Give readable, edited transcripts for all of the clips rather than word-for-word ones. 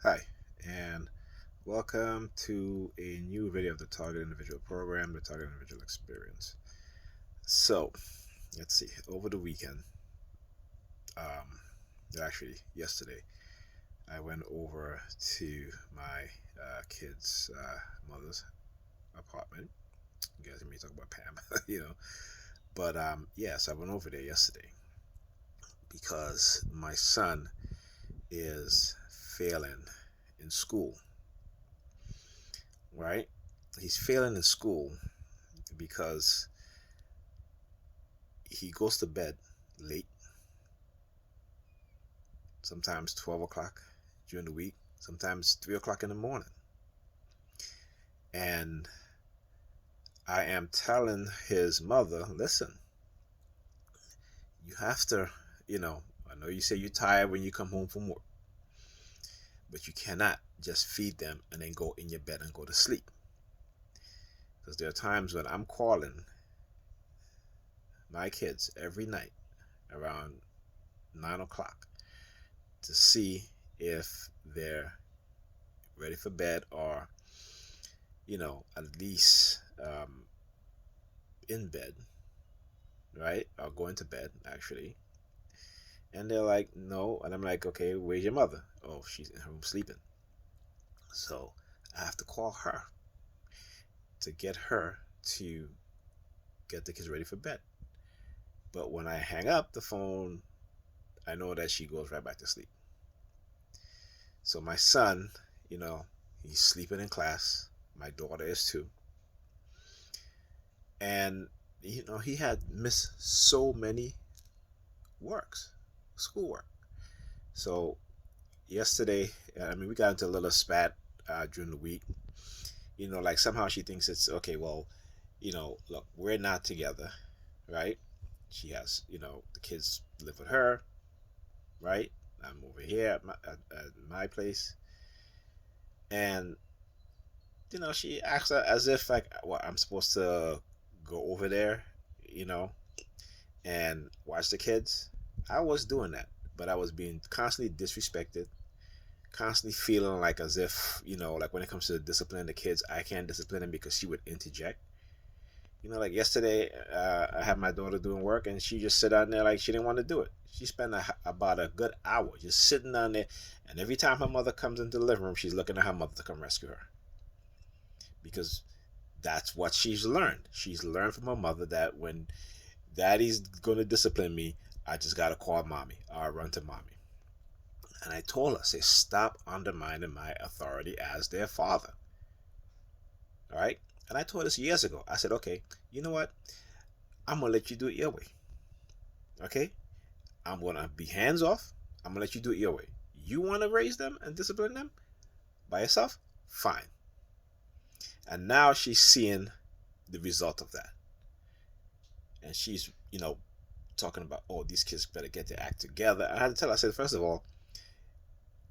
Hi, and welcome to a new video of the Target Individual Program, the Target Individual Experience. So, let's see, over the weekend, um, actually yesterday, I went over to my kid's mother's apartment. You guys hear me talk about Pam, But yes, I went over there yesterday because my son is failing in school, right? He's failing in school because he goes to bed late, sometimes 12 o'clock during the week, sometimes 3 o'clock in the morning. And I am telling his mother, listen, you have to, I know you say you're tired when you come home from work, but you cannot just feed them and then go in your bed and go to sleep. Because there are times when I'm calling my kids every night around 9 o'clock to see if they're ready for bed or at least in bed, right? Or going to bed, actually. And they're like, no. And I'm like, okay, where's your mother? Oh, she's in her room sleeping. So I have to call her to get her to get the kids ready for bed. But when I hang up the phone, I know that she goes right back to sleep. So my son, you know, he's sleeping in class. My daughter is too. And, he had missed so many works, schoolwork. So yesterday, I mean, we got into a little spat during the week. Like somehow she thinks it's okay. Well, look, we're not together, right? She has, the kids live with her, right? I'm over here at my place, and she acts as if like, what, I'm supposed to go over there, you know, and watch the kids. I was doing that, but I was being constantly disrespected, constantly feeling like as if, like when it comes to disciplining the kids, I can't discipline them because she would interject. Like yesterday, I had my daughter doing work, and she just sit down there like she didn't want to do it. She spent about a good hour just sitting down there, and every time her mother comes into the living room, she's looking at her mother to come rescue her because that's what she's learned. She's learned from her mother that when daddy's going to discipline me, I just got to call mommy or run to mommy. And I told her, say, stop undermining my authority as their father. All right. And I told this years ago. I said, okay, you know what? I'm going to let you do it your way. Okay. I'm going to be hands off. I'm going to let you do it your way. You want to raise them and discipline them by yourself? Fine. And now she's seeing the result of that. And she's, talking about, oh, these kids better get their act together. I had to tell her, I said, first of all,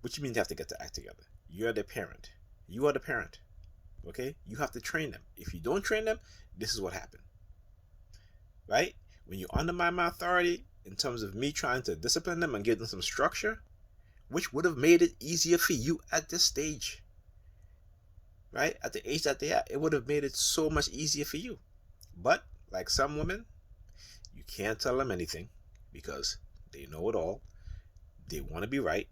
what you mean they have to get their act together? You're the parent. You are the parent. Okay? You have to train them. If you don't train them, this is what happened. Right? When you undermine my authority in terms of me trying to discipline them and give them some structure, which would have made it easier for you at this stage. Right? At the age that they are, it would have made it so much easier for you. But like some women, you can't tell them anything because they know it all. They want to be right.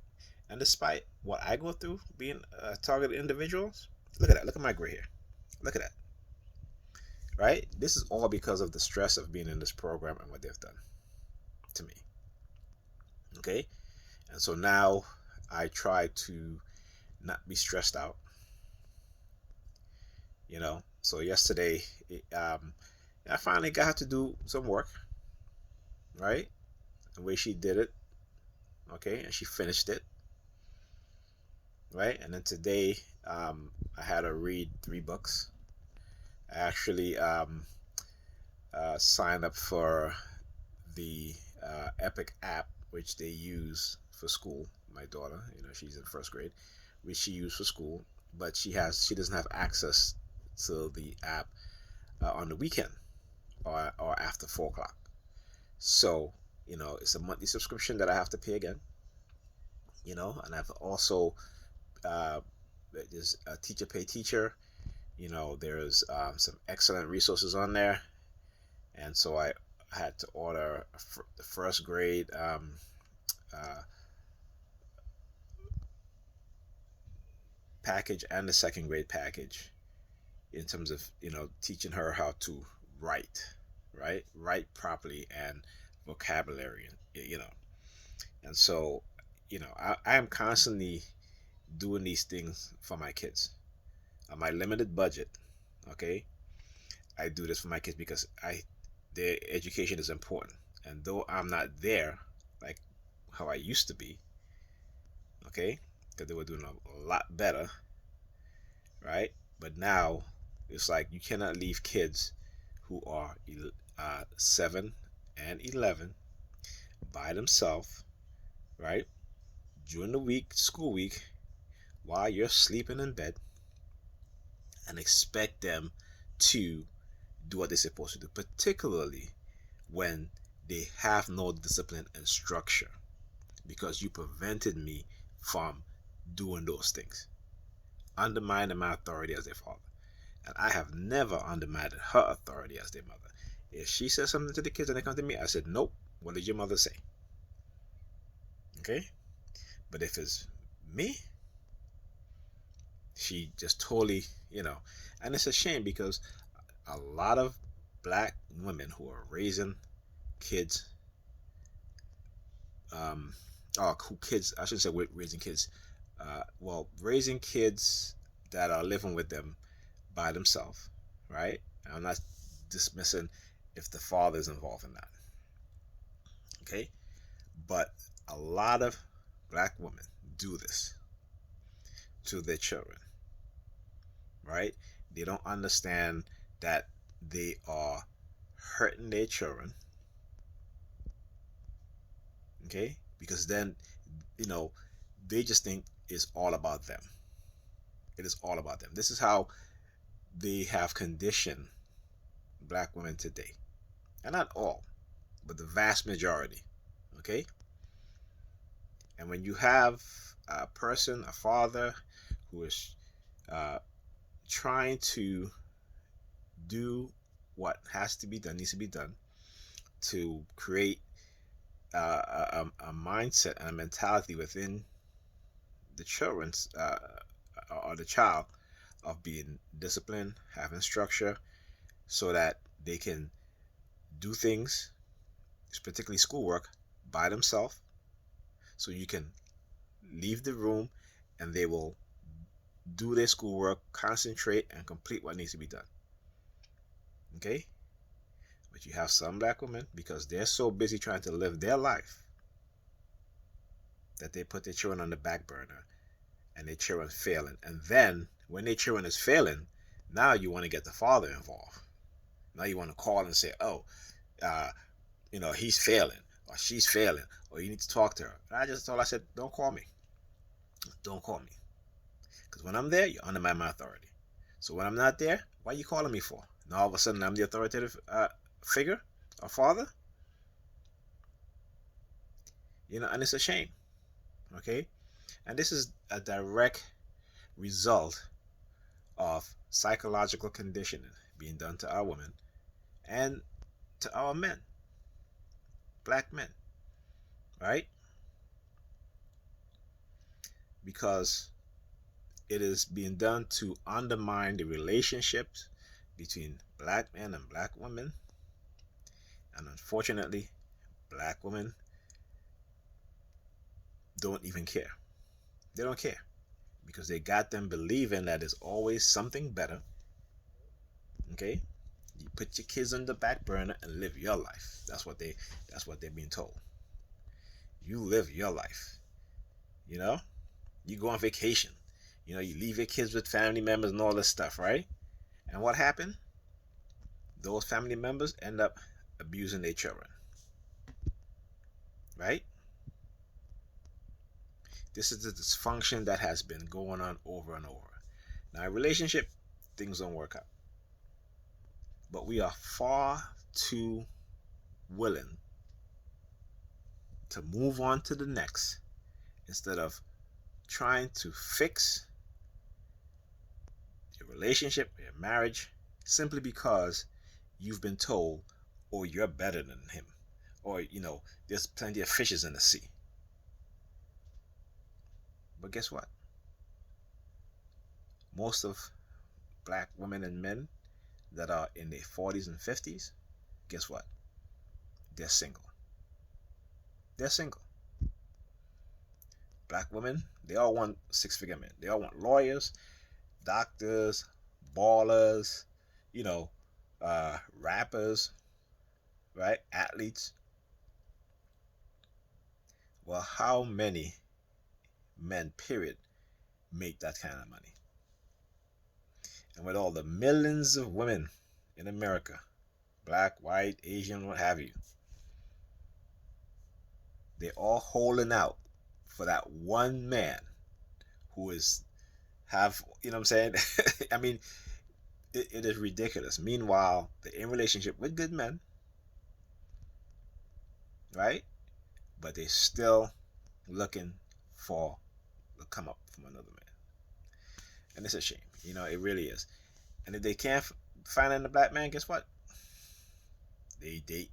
And despite what I go through being a targeted individuals, look at that. Look at my gray hair. Look at that. Right? This is all because of the stress of being in this program and what they've done to me. Okay? And so now I try to not be stressed out. So yesterday, I finally got to do some work, right? The way she did it, okay? And she finished it, right? And then today, I had to read 3 books. I actually signed up for the Epic app, which they use for school. My daughter, she's in first grade, which she used for school, but she doesn't have access to the app on the weekend or after 4 o'clock. So it's a monthly subscription that I have to pay again. And I've also there's a teacher pay teacher. There's some excellent resources on there, and so I had to order the first grade uh, package and the second grade package in terms of teaching her how to write, right, write properly and vocabulary, and so I am constantly doing these things for my kids on my limited budget. Okay, I do this for my kids because their education is important, and though I'm not there like how I used to be, okay, because they were doing a lot better, right? But now it's like you cannot leave kids who are 7 and 11 by themselves, right? During the week, school week, while you're sleeping in bed, and expect them to do what they're supposed to do, particularly when they have no discipline and structure, because you prevented me from doing those things, undermining my authority as their father. And I have never undermined her authority as their mother. If she says something to the kids and they come to me, I said, nope, what did your mother say? Okay? But if it's me, she just totally, and it's a shame because a lot of black women who are raising kids, or who kids, I shouldn't say raising kids, well, raising kids that are living with them by themselves, right? I'm not dismissing if the father is involved in that, okay? But a lot of black women do this to their children, right? They don't understand that they are hurting their children, okay? Because then, they just think it's all about them. It is all about them. This is how they have conditioned black women today. And not all, but the vast majority, okay? And when you have a person, a father, who is uh, trying to do what has to be done, needs to be done, to create a mindset and a mentality within the children's or the child of being disciplined, having structure, so that they can do things, particularly schoolwork, by themselves. So you can leave the room and they will do their schoolwork, concentrate, and complete what needs to be done. Okay? But you have some black women, because they're so busy trying to live their life, that they put their children on the back burner and their children failing. And then when their children is failing, now you want to get the father involved. Now you want to call and say, oh, he's failing or she's failing, or you need to talk to her. And I just told her, I said, don't call me. Don't call me. Because when I'm there, you're under my authority. So when I'm not there, why are you calling me for? Now all of a sudden I'm the authoritative figure or father? And it's a shame. Okay? And this is a direct result of psychological conditioning being done to our women and to our men, black men, right? Because it is being done to undermine the relationships between black men and black women. And unfortunately, black women don't even care. They don't care, because they got them believing that there's always something better. Okay? You put your kids on the back burner and live your life. That's what they're being told. You live your life. You go on vacation. You leave your kids with family members and all this stuff, right? And what happened? Those family members end up abusing their children. Right? This is the dysfunction that has been going on over and over. Now, in relationship, things don't work out. But we are far too willing to move on to the next, instead of trying to fix your relationship, your marriage, simply because you've been told, or you're better than him, or there's plenty of fishes in the sea. But guess what? Most of black women and men that are in their 40s and 50s, guess what? They're single. They're single. Black women, they all want six-figure men. They all want lawyers, doctors, ballers, you know, rappers, right? Athletes. Well, how many men, period, make that kind of money? And with all the millions of women in America, black, white, Asian, what have you, they're all holding out for that one man who is have, what I'm saying? I mean, it is ridiculous. Meanwhile, they're in relationship with good men, right? But they're still looking for the come up from another man. And it's a shame. It really is. And if they can't find a black man, guess what? They date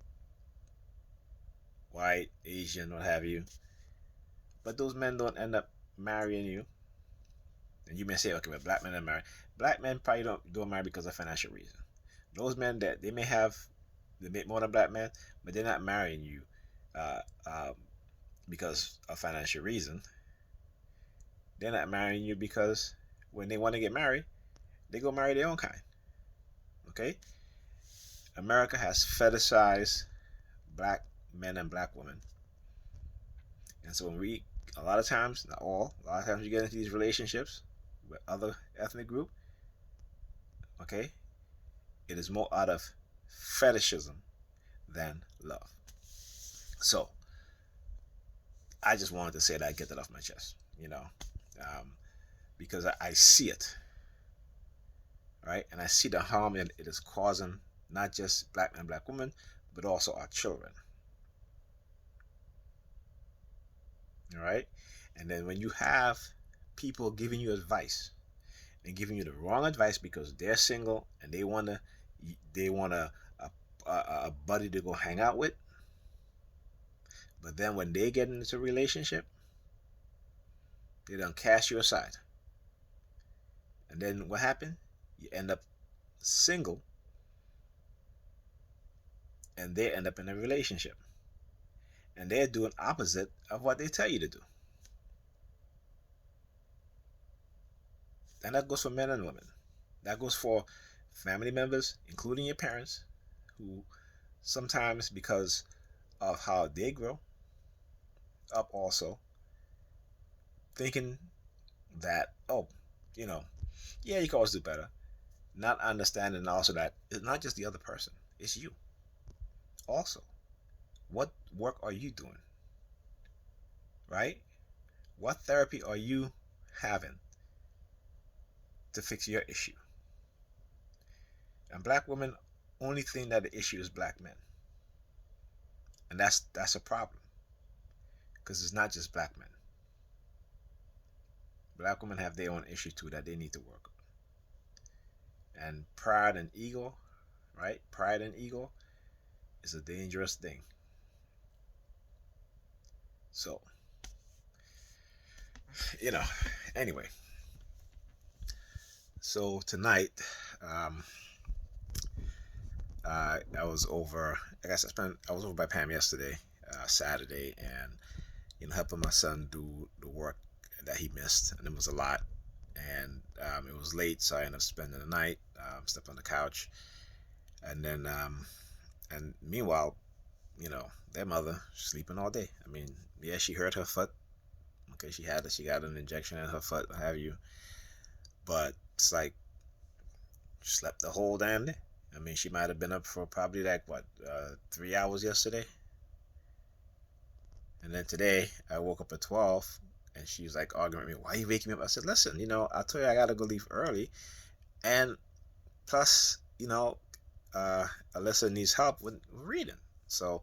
white, Asian, what have you. But those men don't end up marrying you. And you may say, okay, but black men are married. Black men probably don't marry because of financial reason. Those men that they make more than black men, but they're not marrying you uh, um, because of financial reason. They're not marrying you because when they want to get married, they go marry their own kind. Okay? America has fetishized black men and black women. And so a lot of times, not all, a lot of times you get into these relationships with other ethnic group, okay, it is more out of fetishism than love. So, I just wanted to say that, get that off my chest, because I see it, right? And I see the harm that it is causing, not just black men, black women, but also our children. All right? And then when you have people giving you advice and giving you the wrong advice because they're single and they want a buddy to go hang out with, but then when they get into a relationship, they don't cast you aside. And then what happened? You end up single and they end up in a relationship. And they're doing opposite of what they tell you to do. And that goes for men and women. That goes for family members, including your parents, who sometimes, because of how they grow up also, thinking that, yeah, you can always do better. Not understanding also that it's not just the other person, it's you. Also, what work are you doing? Right? What therapy are you having to fix your issue? And black women only think that the issue is black men. And that's a problem. Because it's not just black men. Black women have their own issue too that they need to work on. And pride and ego, right? Pride and ego is a dangerous thing. So, anyway. So tonight, I was over. I was over by Pam yesterday, Saturday, and helping my son do the work that he missed, and it was a lot. And it was late, so I ended up spending the night. Slept on the couch, and then and meanwhile, their mother sleeping all day. I mean, yeah, she hurt her foot. Okay, she got an injection in her foot, what have you. But it's like slept the whole damn day. I mean, she might have been up for probably 3 hours yesterday. And then today, I woke up at 12, and she was like arguing with me, "Why are you waking me up?" I said, "Listen, I told you I gotta go leave early, and plus, Alyssa needs help with reading, so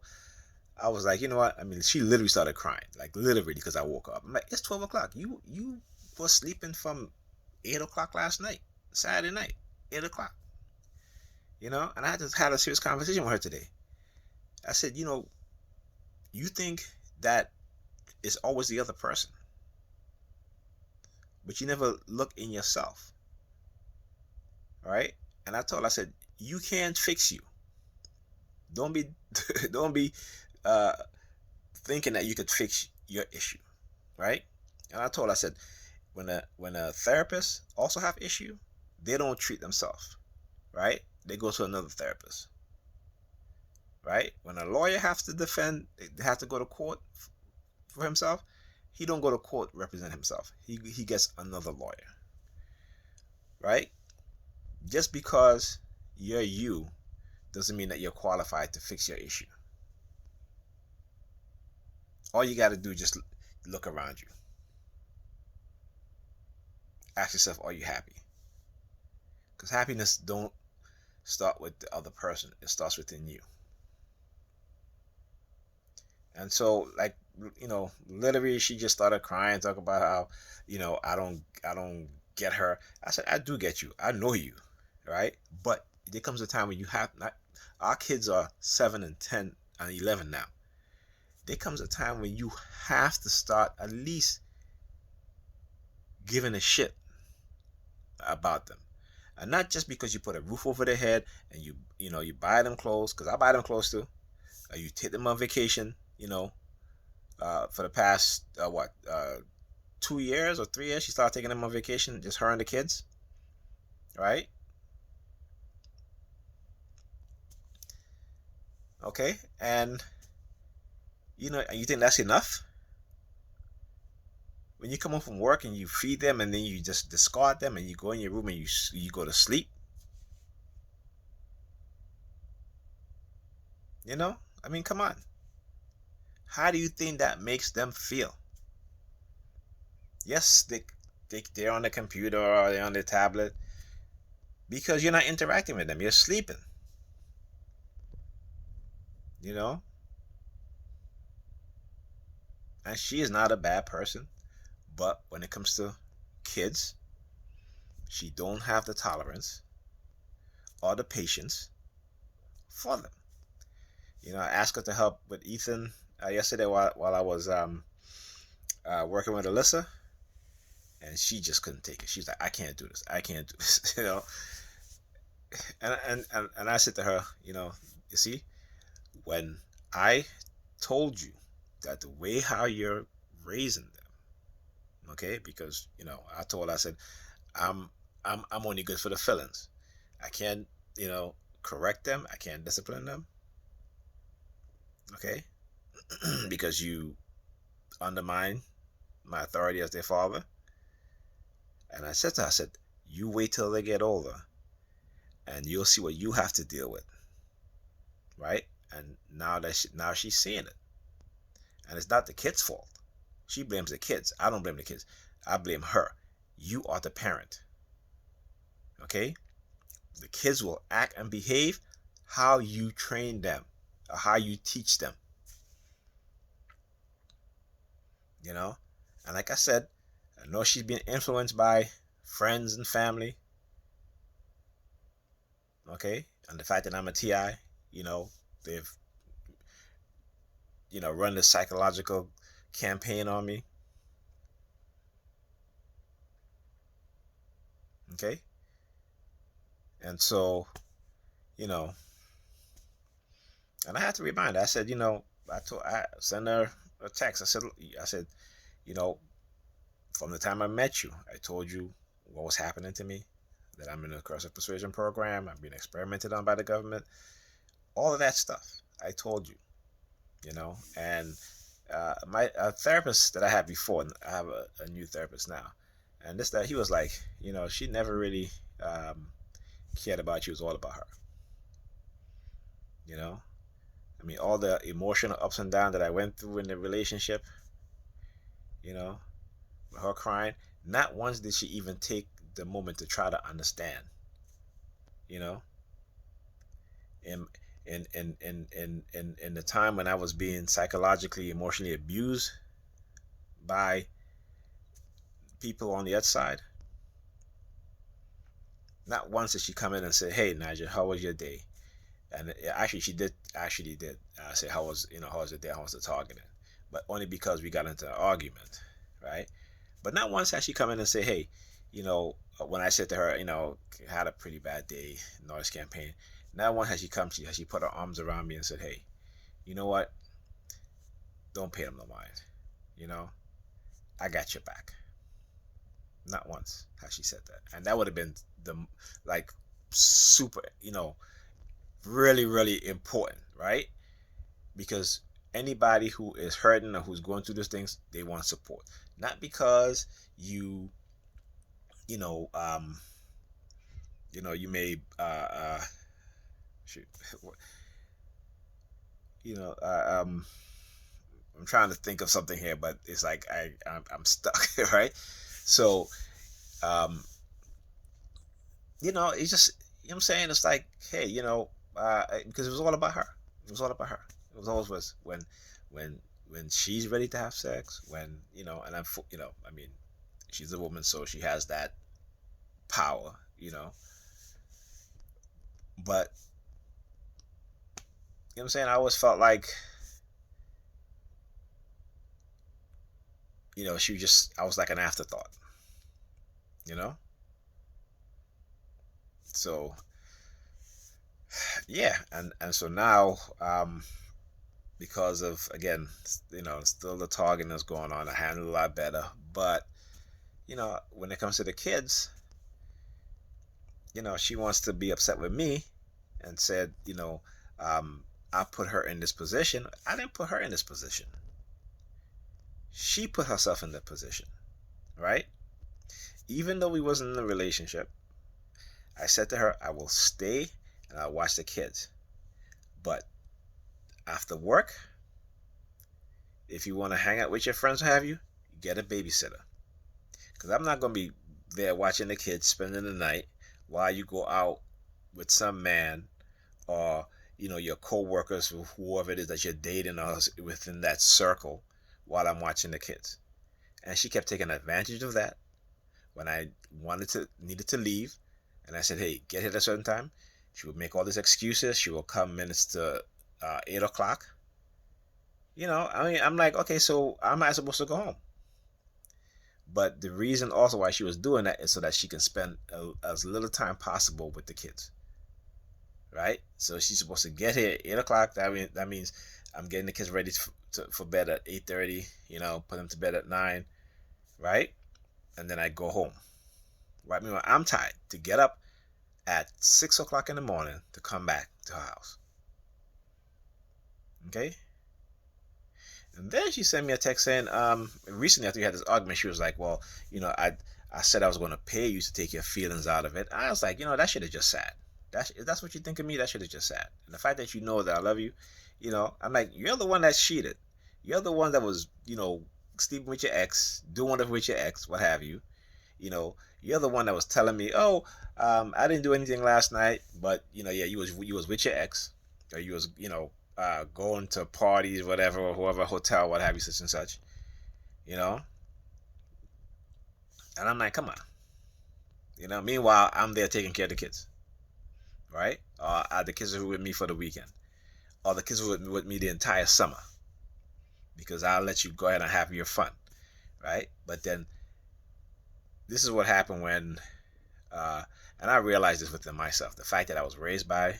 I was like, you know what? I mean, she literally started crying, like literally, because I woke up. I'm like, it's 12 o'clock. You was sleeping from 8 o'clock last night, Saturday night, 8 o'clock. And I just had a serious conversation with her today. I said, you think that it's always the other person, but you never look in yourself, all right? And I told her, I said, you can't fix you. Don't be, don't be uh, thinking that you could fix your issue, right? And I told her, I said, when a therapist also have issue, they don't treat themselves, right? They go to another therapist, right? When a lawyer has to defend, they have to go to court for himself. He don't go to court represent himself. He gets another lawyer, right? Just because you're you doesn't mean that you're qualified to fix your issue. All you got to do is just look around you. Ask yourself, are you happy? Because happiness don't start with the other person. It starts within you. And so, like, literally, she just started crying, talking about how, I don't get her. I said, I do get you. I know you, right? But there comes a time when you have not. Our kids are 7 and 10 and 11 now. There comes a time when you have to start at least giving a shit about them, and not just because you put a roof over their head and you buy them clothes, because I buy them clothes too. You take them on vacation, for the past 2 years or 3 years, she started taking them on vacation, just her and the kids, right? Okay, and you think that's enough? When you come home from work and you feed them and then you just discard them and you go in your room and you go to sleep, I mean, come on. How do you think that makes them feel? Yes, they're on the computer or they're on the tablet because you're not interacting with them. You're sleeping. You know? And she is not a bad person. But when it comes to kids, she don't have the tolerance or the patience for them. I asked her to help with Ethan yesterday while I was working with Alyssa, and she just couldn't take it. She's like, I can't do this. I can't do this. And I said to her, you see, when I told you that the way how you're raising them, okay, because I told her, I said, I'm I'm only good for the feelings. I can't, correct them. I can't discipline them, okay, because you undermine my authority as their father. And I said to her, I said, you wait till they get older and you'll see what you have to deal with, right? And now she's seeing it, and it's not the kid's fault. She blames the kids. I don't blame the kids. I blame her. You are the parent, okay? The kids will act and behave how you train them or how you teach them, you know? And like I said, I know she's been influenced by friends and family, okay? And the fact that I'm a TI, they've, run this psychological campaign on me, okay? And so, you know, and I had to remind her. I said, I sent her a text. I said, you know, from the time I met you, I told you what was happening to me, that I'm in a Coercive Persuasion Program. I'm being experimented on by the government. All of that stuff. I told you, and my therapist that I had before, I have a new therapist now, and that he was like, she never really cared about you. It was all about her. I mean, all the emotional ups and downs that I went through in the relationship, you know, her crying. Not once did she even take the moment to try to understand, you know. In in the time when I was being psychologically, emotionally abused by people on the outside, not once did she come in and say, "Hey, Nigel, how was your day?" And actually, she did say, "How was how was your day? How was the targeting?" But only because we got into an argument, right? But not once has she come in and say, "Hey, when I said to her, had a pretty bad day, noise campaign." Not once has she put her arms around me and said, "Hey, you know what? Don't pay them no mind. You know, I got your back." Not once has she said that, and that would have been the like super, really, really important, right? Because anybody who is hurting or who's going through these things, they want support, not because you know, you may shoot, you know, I'm trying to think of something here, but it's like I'm stuck, right? So, um, it's just, what I'm saying, it's like, hey, because it was all about her. It was all about her. It was always was when when she's ready to have sex, when and I mean, she's a woman, so she has that power, But what I'm saying, I always felt like, I was like an afterthought, you know. So yeah, and so now, because of, again, still the targeting that's going on, I handle a lot better. But when it comes to the kids, she wants to be upset with me and said, I put her in this position. I didn't put her in this position. She put herself in that position, right? Even though we wasn't in a relationship, I said to her, I will stay and I'll watch the kids. But after work, if you want to hang out with your friends or have you, get a babysitter. Because I'm not going to be there watching the kids, spending the night while you go out with some man, or your co-workers, or whoever it is that you're dating, or within that circle, while I'm watching the kids. And she kept taking advantage of that when I needed to leave, and I said, hey, get here at a certain time. She would make all these excuses. She will come minutes to 8 o'clock. I mean, I'm like, okay, so am I supposed to go home? But the reason also why she was doing that is so that she can spend as little time possible with the kids, right? So she's supposed to get here at 8 o'clock. That means I'm getting the kids ready for bed at 8:30. Put them to bed at 9, right? And then I go home. Right? Meanwhile, I'm tired to get up at 6 o'clock in the morning to come back to her house. Okay. And then she sent me a text saying, recently after we had this argument, she was like, well, I said I was going to pay you to take your feelings out of it. I was like, that should have just sat. If that's what you think of me, that should have just sat. And the fact that you know that I love you, I'm like, you're the one that cheated. You're the one that was, sleeping with your ex, doing whatever with your ex, what have you. You're the one that was telling me, oh, I didn't do anything last night, but yeah, you was with your ex, or you was, going to parties, whatever, or whoever, hotel, what have you, such and such, you know. And I'm like, come on, Meanwhile, I'm there taking care of the kids, right? The kids are with me for the weekend, or the kids were with me the entire summer, because I'll let you go ahead and have your fun, right? But then this is what happened when, and I realized this within myself, the fact that I was raised by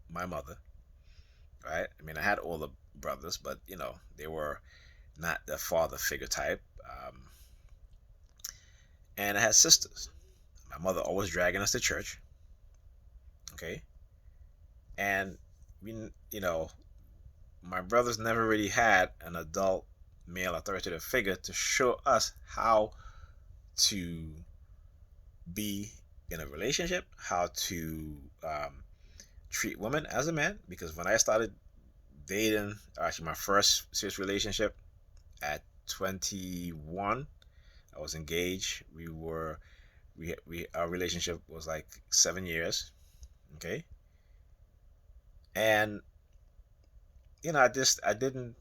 my mother, right? I mean, I had older brothers, but they were not the father figure type. And I had sisters. My mother always dragging us to church. Okay. And we, my brothers never really had an adult male authoritative figure to show us how to be in a relationship, how to treat women as a man. Because when I started dating, actually my first serious relationship at 21, I was engaged. Our relationship was like 7 years. Okay. And I didn't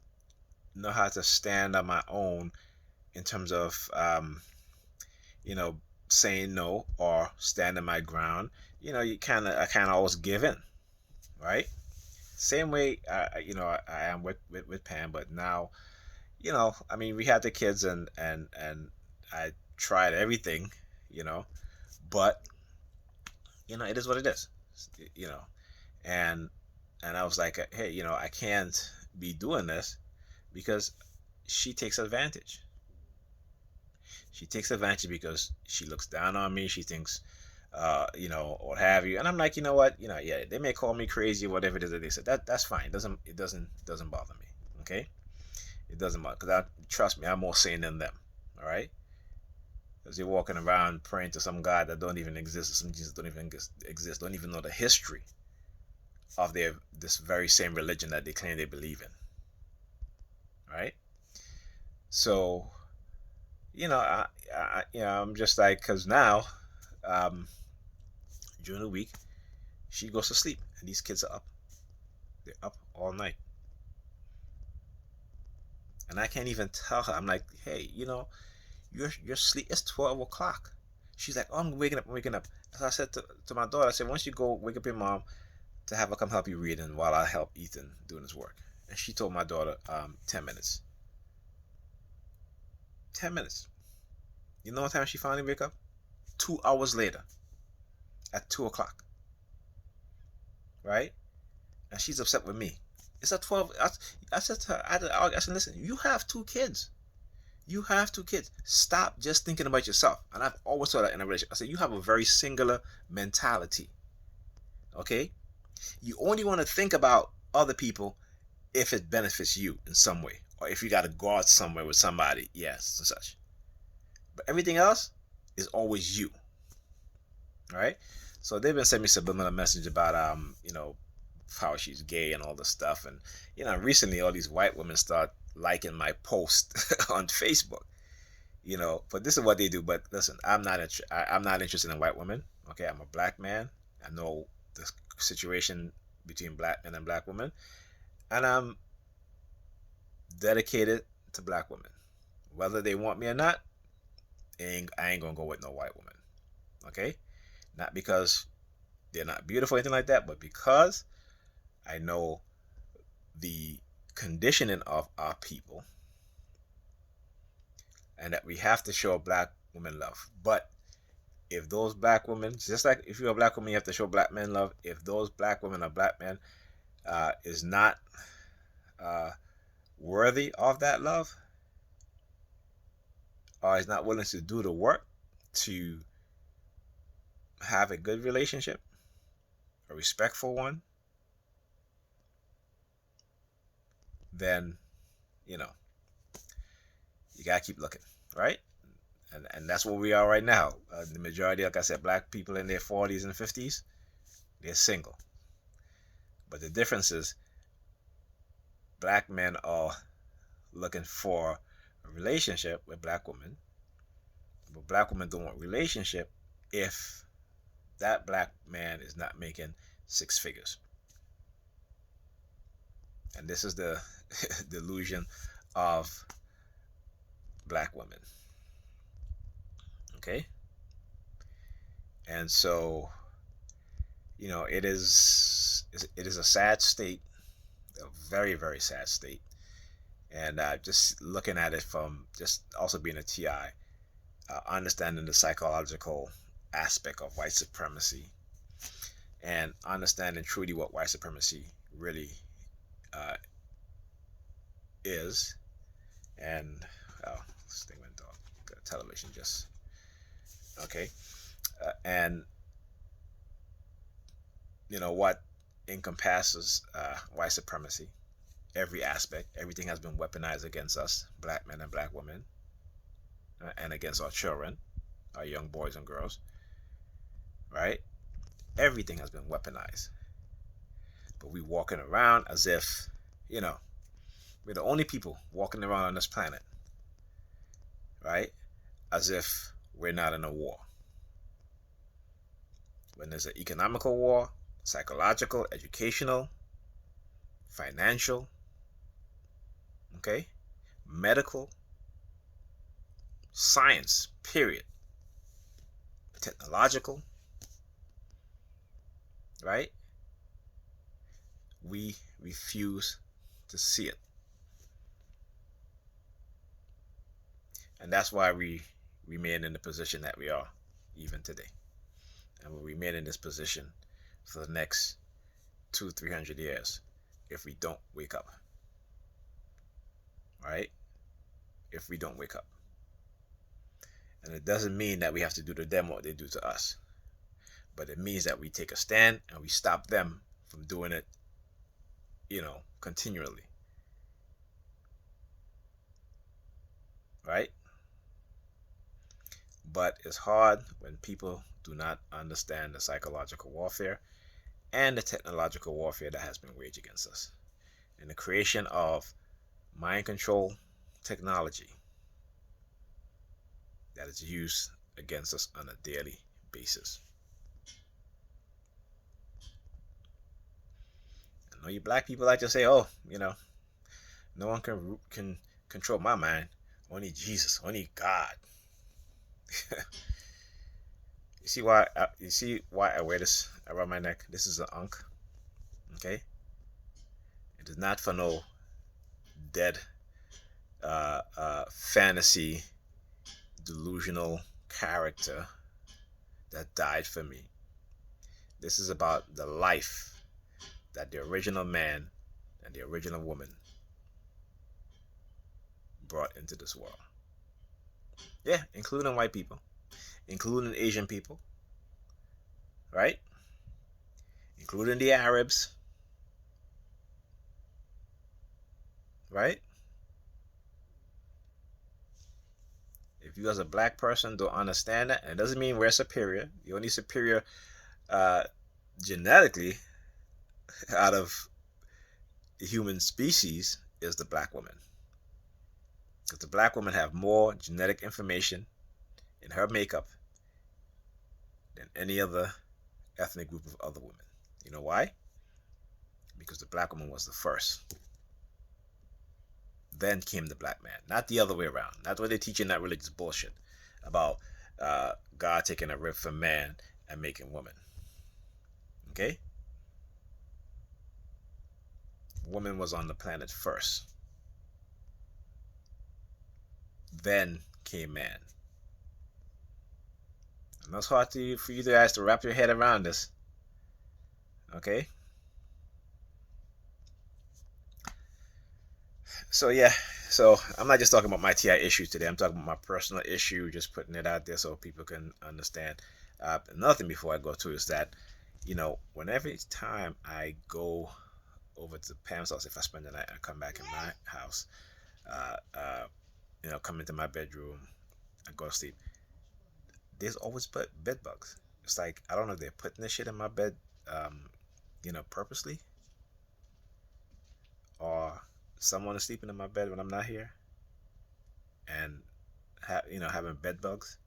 know how to stand on my own in terms of you know saying no or standing my ground. I kind of always give in, right? Same way, I am with Pam, but now, I mean, we had the kids, and I tried everything, you know, but it is what it is, you know, and I was like, hey, I can't be doing this because she takes advantage. She takes advantage because she looks down on me. She thinks, what have you. And I'm like, you know what, yeah, they may call me crazy or whatever it is that they said. That's fine. It doesn't bother me. Okay, it doesn't bother because trust me, I'm more sane than them. All right, because they're walking around praying to some God that don't even exist, or some Jesus don't even exist, don't even know the history of their this very same religion that they claim they believe in. Right, so I'm just like, because now, um, during the week, she goes to sleep, and these kids are up. They're up all night, and I can't even tell her. I'm like, hey, your sleep is 12 o'clock. She's like, oh, I'm waking up, I'm waking up. So I said to my daughter, I said, once you go wake up your mom to have her come help you reading while I help Ethan doing his work. And she told my daughter, 10 minutes. 10 minutes. You know what time she finally wake up? 2 hours later, at 2 o'clock, right? And she's upset with me. It's at 12. I said to her, I said, listen, you have two kids. You have two kids. Stop just thinking about yourself. And I've always told that in a relationship. I said, you have a very singular mentality. Okay? You only want to think about other people if it benefits you in some way. Or if you got to go out somewhere with somebody. Yes, and such. But everything else is always you. All right? So they've been sending me subliminal message about how she's gay and all this stuff. And recently all these white women start liking my post on Facebook. But this is what they do. But listen, I'm not interested in white women. Okay, I'm a black man. I know the situation between black men and black women, and I'm dedicated to black women. Whether they want me or not, I ain't gonna go with no white woman. Okay, not because they're not beautiful or anything like that, but because I know the conditioning of our people, and that we have to show black women love. But if those black women, just like if you're a black woman, you have to show black men love. If those black women or black men is not uh, worthy of that love, or is not willing to do the work to have a good relationship, a respectful one, then you know you gotta keep looking, right? And that's where we are right now. The majority, like I said, black people in their 40s and 50s, they're single. But the difference is, black men are looking for a relationship with black women, but black women don't want relationship if that black man is not making 6 figures. And this is the delusion of black women. Okay? And so, it is a sad state, a very, very sad state. And just looking at it from just also being a TI, understanding the psychological aspect of white supremacy, and understanding truly what white supremacy really uh, is. And this thing went off. Television just okay. And what encompasses white supremacy. Every aspect, everything has been weaponized against us, black men and black women, and against our children, our young boys and girls, right? Everything has been weaponized. But we walking around as if, we're the only people walking around on this planet, right? As if we're not in a war. When there's an economical war, psychological, educational, financial, okay, medical, science, period, technological, right? We refuse to see it. And that's why we remain in the position that we are even today. And we'll remain in this position for the next 200-300 years if we don't wake up. Right? If we don't wake up. And it doesn't mean that we have to do to them what they do to us. But it means that we take a stand and we stop them from doing it, continually. Right? But it's hard when people do not understand the psychological warfare and the technological warfare that has been waged against us. And the creation of mind control technology that is used against us on a daily basis. I know you black people like to say, oh, no one can control my mind. Only Jesus, only God. You see why I wear this around my neck? This is an ankh. Okay? It is not for no dead fantasy delusional character that died for me. This is about the life that the original man and the original woman brought into this world. Yeah, including white people, including Asian people, right? Including the Arabs, right? If you as a black person don't understand that, and it doesn't mean we're superior. The only superior genetically out of the human species is the black woman. Because the black woman have more genetic information in her makeup than any other ethnic group of other women. You know why? Because the black woman was the first. Then came the black man, not the other way around. Not what they're teaching that religious bullshit about God taking a rib from man and making woman. Okay? Woman was on the planet first. Then came man. And that's hard for you guys to wrap your head around this. Okay? So yeah, I'm not just talking about my TI issues today. I'm talking about my personal issue, just putting it out there so people can understand. Another thing before I go to is that, whenever time I go over to Pam's house, if I spend the night, I come back in my house, come into my bedroom, I go to sleep. There's always bed bugs. It's like, I don't know if they're putting this shit in my bed, purposely, or someone is sleeping in my bed when I'm not here, and having bed bugs.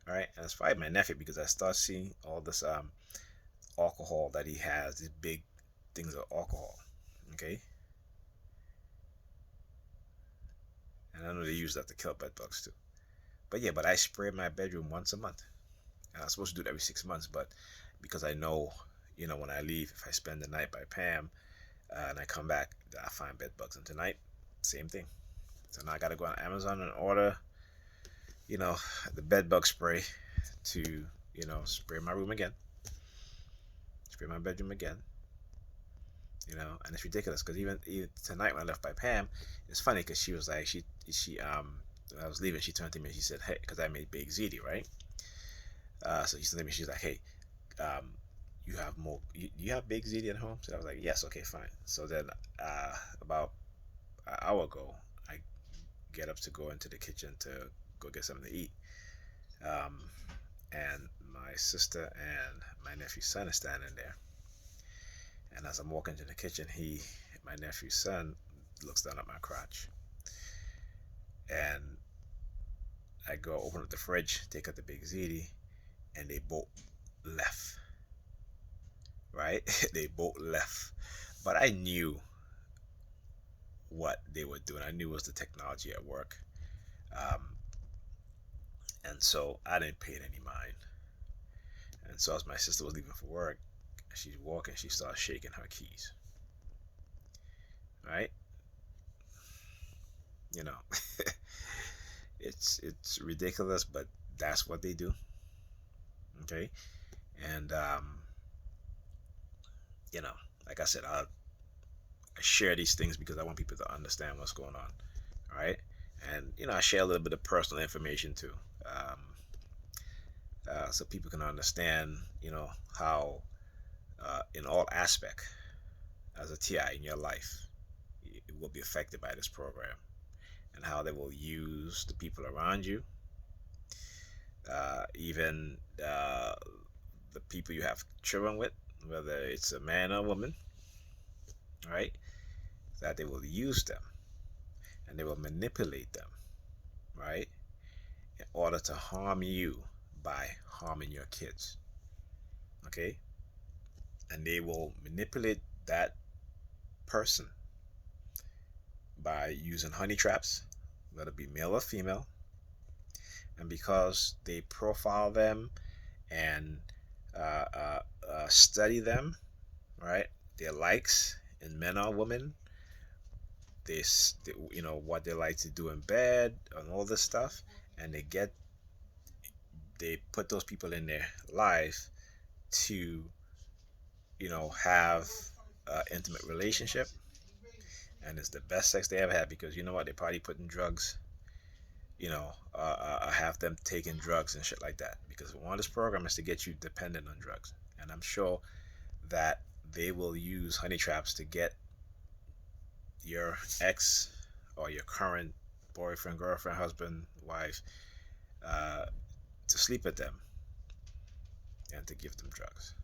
All right, and it's probably my nephew because I start seeing all this alcohol that he has, these big things of alcohol. Okay, and I know they use that to kill bed bugs too. But I spray my bedroom once a month. And I'm supposed to do it every 6 months, but because I know, when I leave, if I spend the night by Pam and I come back, I find bed bugs. And tonight, same thing. So now I got to go on Amazon and order, the bed bug spray to, spray my room again, spray my bedroom again. And it's ridiculous because even tonight when I left by Pam, it's funny because she was like, she when I was leaving, she turned to me and she said, hey, because I made big ziti, right? So she said to me, she's like, hey, you have more, you have big ziti at home? So I was like, yes, okay, fine. So then about an hour ago, I get up to go into the kitchen to go get something to eat. And my sister and my nephew's son is standing there. And as I'm walking to the kitchen, my nephew's son, looks down at my crotch. And I go open up the fridge, take out the big ziti, and they both left right? They both left, but I knew what they were doing. I knew it was the technology at work, um, and so I didn't pay it any mind. And so as my sister was leaving for work, she's walking, she starts shaking her keys, right? You know, it's ridiculous, but that's what they do. Okay, and you know, like I said, I share these things because I want people to understand what's going on. All right, and I share a little bit of personal information too, um, so people can understand, how in all aspect as a TI in your life, it will be affected by this program, and how they will use the people around you, even the people you have children with, whether it's a man or a woman, right? That they will use them and they will manipulate them, right? In order to harm you by harming your kids, okay? And they will manipulate that person by using honey traps, whether it be male or female. And because they profile them and study them, right? Their likes in men or women, this, what they like to do in bed and all this stuff, and they put those people in their life to, have an intimate relationship, and it's the best sex they ever had, because you know what, they probably putting drugs, have them taking drugs and shit like that, because one of this program is to get you dependent on drugs. And I'm sure that they will use honey traps to get your ex or your current boyfriend, girlfriend, husband, wife, uh, to sleep with them and to give them drugs.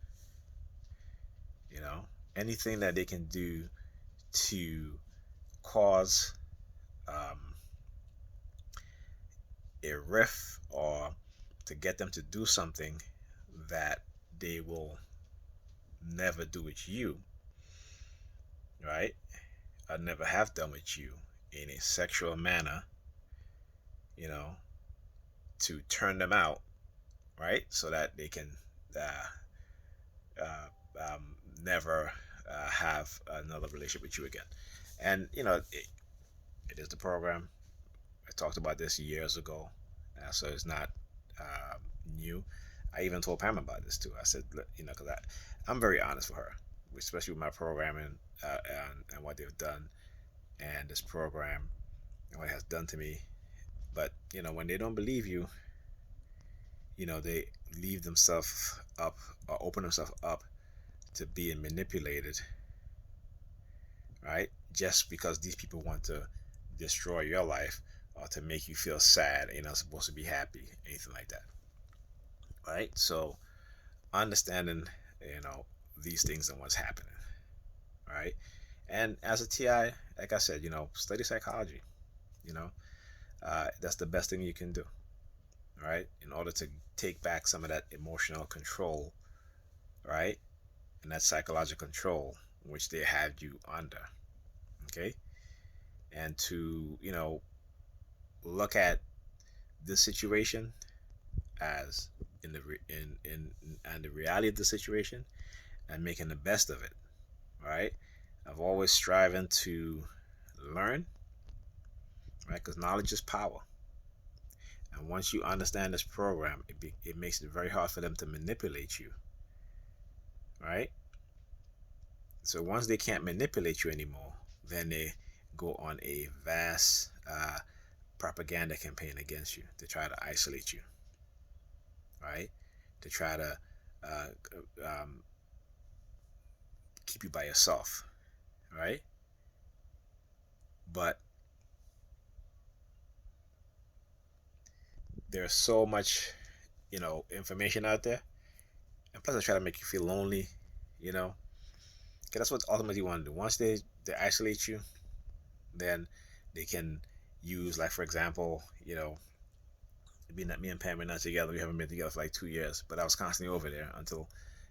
You know, anything that they can do to cause um, a rift, or to get them to do something that they will never do with you, right? Or never have done with you in a sexual manner, you know, to turn them out, right? So that they can uh, uh, never have another relationship with you again. And, it is the program. I talked about this years ago, so it's not um, new. I even told Pam about this too. I said, because I'm very honest with her, especially with my programming, and what they've done, and this program and what it has done to me. But when they don't believe you, they leave themselves up, or open themselves up to being manipulated, right? Just because these people want to destroy your life, or to make you feel sad, you're not supposed to be happy, anything like that, right? So understanding, you know, these things and what's happening, right? And as a TI, like I said, study psychology. You know, that's the best thing you can do, right? In order to take back some of that emotional control, right? And that psychological control which they had you under, okay? And to, look at this situation as in the in and the reality of the situation, and making the best of it, right? I've always striving to learn, right? Because knowledge is power. And once you understand this program, it makes it very hard for them to manipulate you, right? So once they can't manipulate you anymore, then they go on a vast propaganda campaign against you to try to isolate you, right? To try to uh, um, keep you by yourself, right? But there's so much, information out there, and plus they try to make you feel lonely, you know. Because that's what ultimately you want to do. Once they isolate you, then they can use, like, for example, me and Pam are not together. We haven't been together for like 2 years, but I was constantly over there until,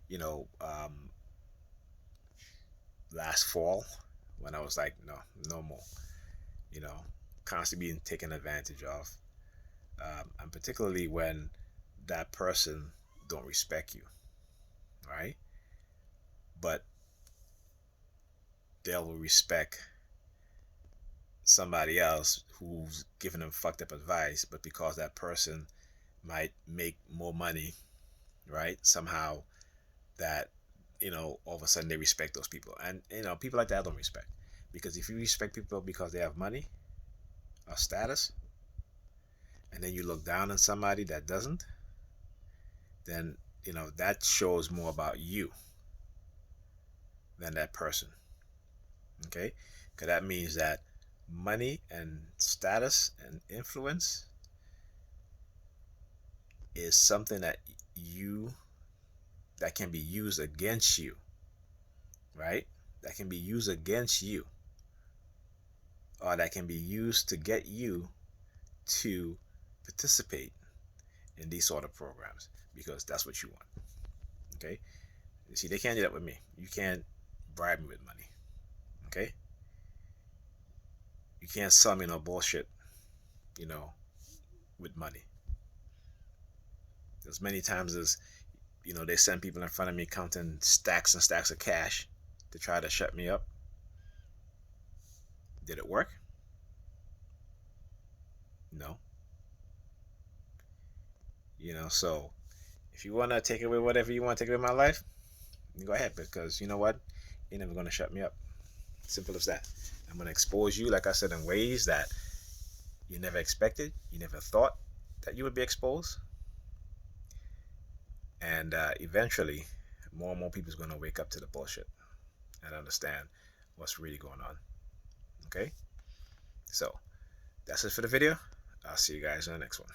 you know, um, last fall when I was like, no, no more. You know, constantly being taken advantage of, and particularly when that person don't respect you, right? But they'll respect somebody else who's giving them fucked up advice, but because that person might make more money, right? Somehow that, all of a sudden they respect those people. And, people like that don't respect. Because if you respect people because they have money or status, and then you look down on somebody that doesn't, then, that shows more about you than that person. Okay? Because that means that money and status and influence is something you that can be used against you, right? That can be used against you, or that can be used to get you to participate in these sort of programs because that's what you want. Okay? You see, they can't do that with me. You can't bribe me with money. Okay? You can't sell me no bullshit, you know, with money. As many times as, they send people in front of me counting stacks and stacks of cash to try to shut me up. Did it work? No. So if you want to take away whatever you want to take away my life, you go ahead, because you know what? You're never going to shut me up. Simple as that. I'm going to expose you, like I said, in ways that you never expected, you never thought that you would be exposed. And eventually, more and more people is going to wake up to the bullshit and understand what's really going on. Okay? So, that's it for the video. I'll see you guys in the next one.